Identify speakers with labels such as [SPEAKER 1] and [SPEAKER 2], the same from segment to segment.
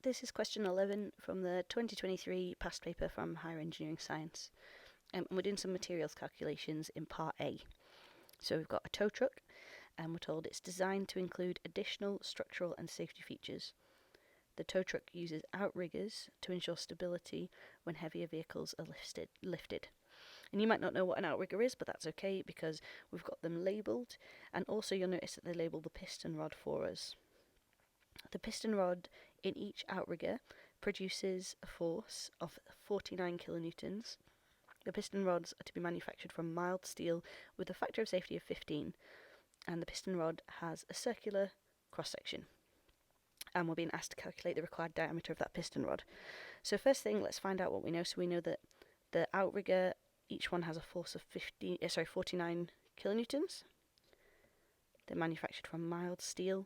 [SPEAKER 1] This is question 11 from the 2023 past paper from Higher Engineering Science. And we're doing some materials calculations in part A. So we've got a tow truck, and we're told it's designed to include additional structural and safety features. The tow truck uses outriggers to ensure stability when heavier vehicles are lifted. And you might not know what an outrigger is, but that's okay because we've got them labelled, and also you'll notice that they label the piston rod for us. The piston rod in each outrigger produces a force of 49 kilonewtons. The piston rods are to be manufactured from mild steel with a factor of safety of 15, and the piston rod has a circular cross-section. And we're being asked to calculate the required diameter of that piston rod. So first thing, let's find out what we know. So we know that the outrigger, each one has a force of 49 kilonewtons. They're manufactured from mild steel.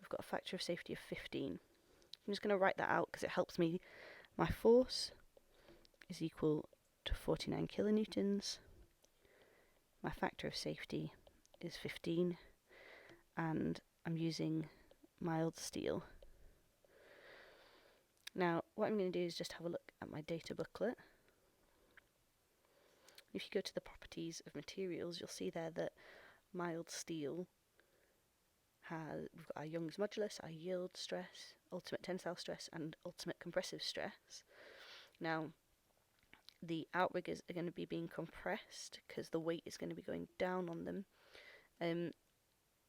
[SPEAKER 1] We've got a factor of safety of 15. I'm just going to write that out because it helps me. My force is equal to 49 kilonewtons. My factor of safety is 15. And I'm using mild steel. Now, what I'm going to do is just have a look at my data booklet. If you go to the properties of materials, you'll see there that mild steel we've got our Young's modulus, our yield stress, ultimate tensile stress, and ultimate compressive stress. Now, the outriggers are going to be being compressed because the weight is going to be going down on them.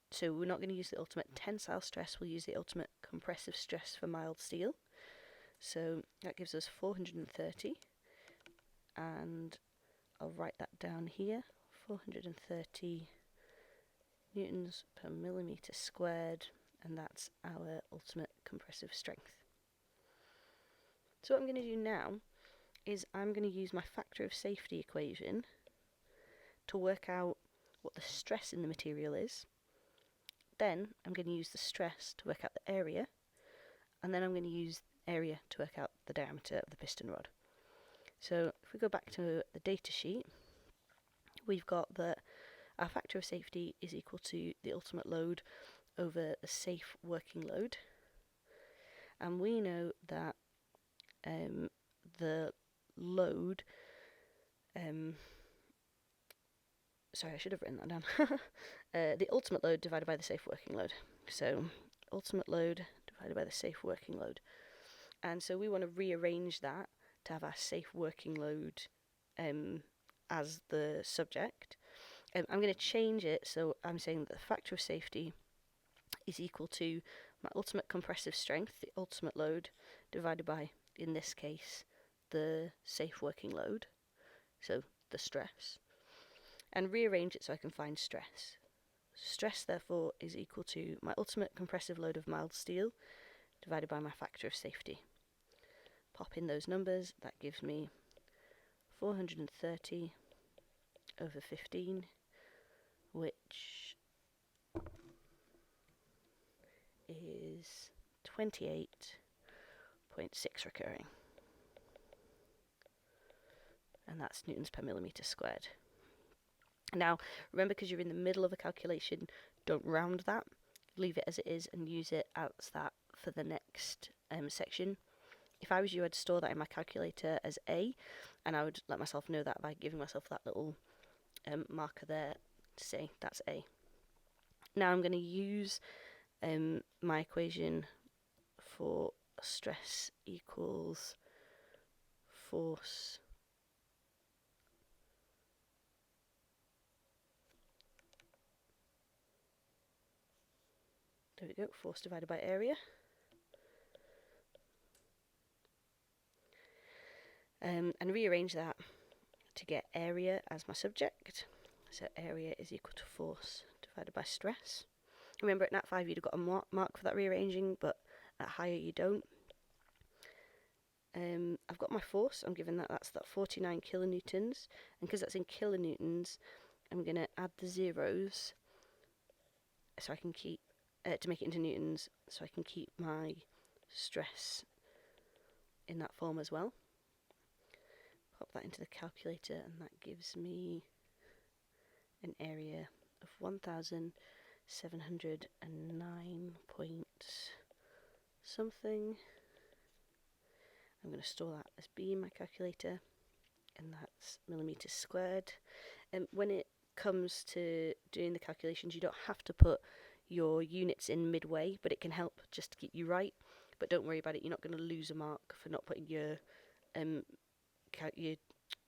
[SPEAKER 1] So we're not going to use the ultimate tensile stress, we'll use the ultimate compressive stress for mild steel. So that gives us 430, and I'll write that down here, 430 newtons per millimetre squared, and that's our ultimate compressive strength. So what I'm going to do now is I'm going to use my factor of safety equation to work out what the stress in the material is. Then I'm going to use the stress to work out the area, and then I'm going to use area to work out the diameter of the piston rod. So if we go back to the data sheet, we've got that our factor of safety is equal to the ultimate load over the safe working load. And we know that the load, sorry, I should have written that down. The ultimate load divided by the safe working load. So ultimate load divided by the safe working load. And so we want to rearrange that to have our safe working load as the subject. I'm going to change it, so I'm saying that the factor of safety is equal to my ultimate compressive strength, the ultimate load, divided by, in this case, the safe working load, so the stress, and rearrange it so I can find stress. Stress, therefore, is equal to my ultimate compressive load of mild steel divided by my factor of safety. Pop in those numbers, that gives me 430 over 15, which is 28.6 recurring. And that's newtons per millimetre squared. Now, remember, because you're in the middle of a calculation, don't round that. Leave it as it is and use it as that for the next section. If I was you, I'd store that in my calculator as A, and I would let myself know that by giving myself that little marker there to say that's A. Now I'm going to use my equation for stress equals force there we go, force divided by area. And rearrange that to get area as my subject. So area is equal to force divided by stress. Remember, at Nat 5 you'd have got a mark for that rearranging, but at higher you don't. I've got my force, I'm given that's that 49 kilonewtons, and because that's in kilonewtons, I'm going to add the zeros so I can keep, to make it into newtons, so I can keep my stress in that form as well. Pop that into the calculator, and that gives me an area of 1,709 point something I'm going to store that as B in my calculator, and that's millimetres squared. And when it comes to doing the calculations, you don't have to put your units in midway, but it can help just to keep you right. But don't worry about it, you're not going to lose a mark for not putting your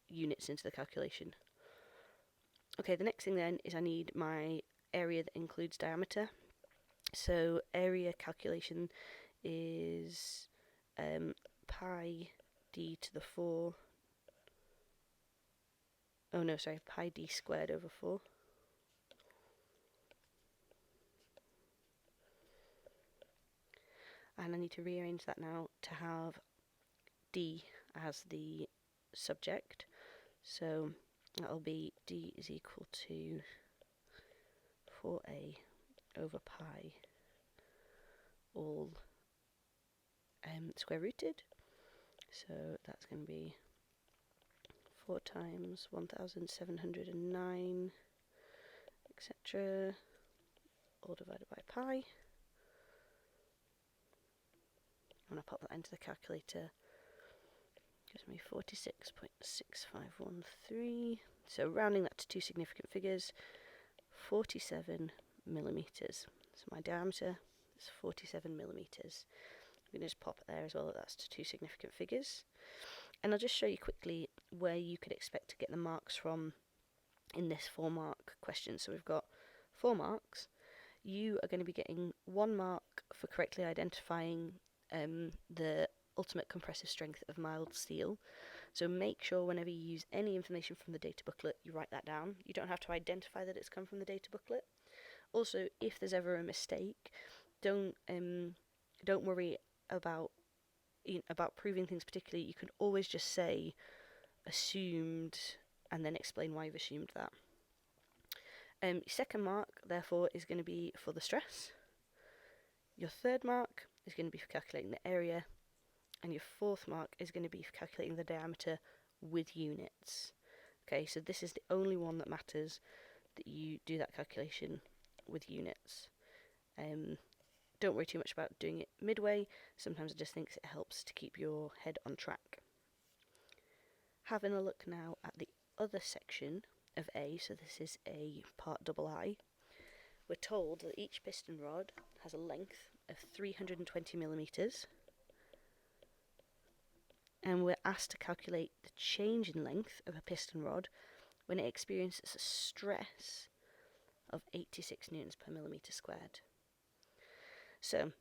[SPEAKER 1] units into the calculation. Okay, the next thing then is I need my area that includes diameter. So area calculation is pi d to the 4. Oh no, sorry, pi d squared over 4. And I need to rearrange that now to have d as the subject. So that'll be d is equal to 4a over pi, all square rooted. So that's going to be 4 times 1709, etc., all divided by pi. I'm going to pop that into the calculator. Gives me 46.6513. So rounding that to two significant figures, 47 millimeters. So my diameter is 47 millimeters. I'm going to just pop it there as well, that's to two significant figures. And I'll just show you quickly where you could expect to get the marks from in this 4-mark question. So we've got 4 marks. You are going to be getting 1 mark for correctly identifying the ultimate compressive strength of mild steel. So make sure whenever you use any information from the data booklet, you write that down. You don't have to identify that it's come from the data booklet. Also, if there's ever a mistake, don't worry about proving things particularly. You can always just say assumed and then explain why you've assumed that. Second mark, therefore, is going to be for the stress. Your third mark is going to be for calculating the area. And your fourth mark is going to be for calculating the diameter with units. Okay, so this is the only one that matters, that you do that calculation with units. Don't worry too much about doing it midway. Sometimes I just think it helps to keep your head on track. Having a look now at the other section of A, so this is a part II, we're told that each piston rod has a length of 320 millimeters, and we're asked to calculate the change in length of a piston rod when it experiences a stress of 86 newtons per millimeter squared. So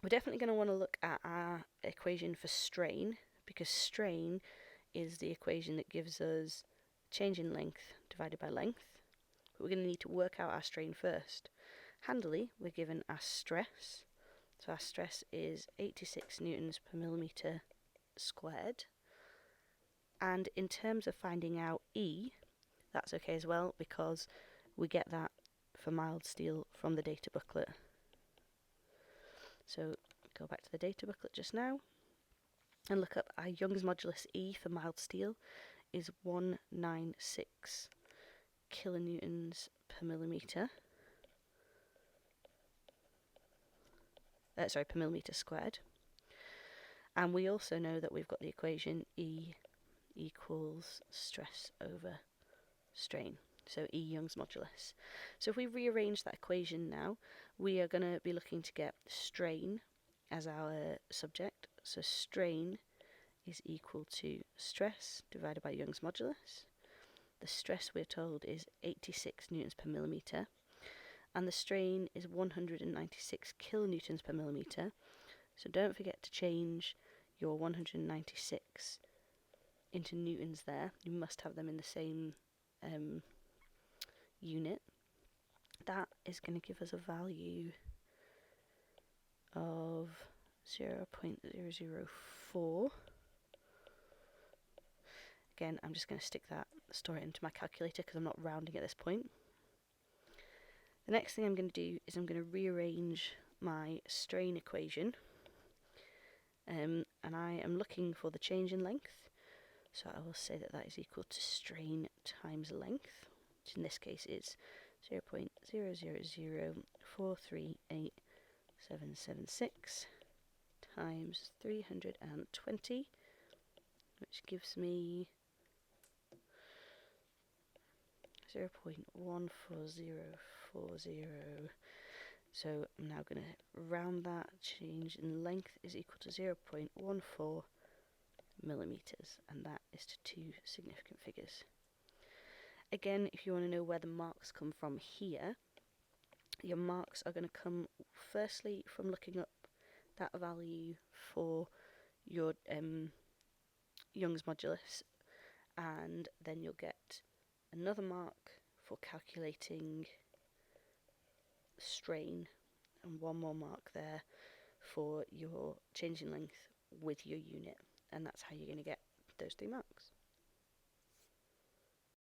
[SPEAKER 1] we're definitely going to want to look at our equation for strain, because strain is the equation that gives us change in length divided by length. But we're going to need to work out our strain first. Handily, we're given our stress. So our stress is 86 newtons per millimeter squared. And in terms of finding out E, that's okay as well, because we get that for mild steel from the data booklet. So go back to the data booklet just now and look up our Young's modulus E for mild steel is 196 kilonewtons per millimeter. Per millimeter squared. And we also know that we've got the equation E equals stress over strain. So E Young's modulus. So if we rearrange that equation now, we are going to be looking to get strain as our subject. So strain is equal to stress divided by Young's modulus. The stress, we're told, is 86 newtons per millimeter. And the strain is 196 kilonewtons per millimeter. So don't forget to change your 196 into newtons there. You must have them in the same unit. That is going to give us a value of 0.004. Again, I'm just going to store it into my calculator because I'm not rounding at this point. The next thing I'm going to do is I'm going to rearrange my strain equation. And I am looking for the change in length. So I will say that that is equal to strain times length, which in this case is 0.000438776 times 320. which gives me 0.14040. So I'm now going to round that. Change in length is equal to 0.14 millimeters, and that is to two significant figures. Again, if you want to know where the marks come from here, your marks are going to come firstly from looking up that value for your Young's modulus, and then you'll get another mark for calculating strain, and one more mark there for your change in length with your unit, and that's how you're going to get those 3 marks.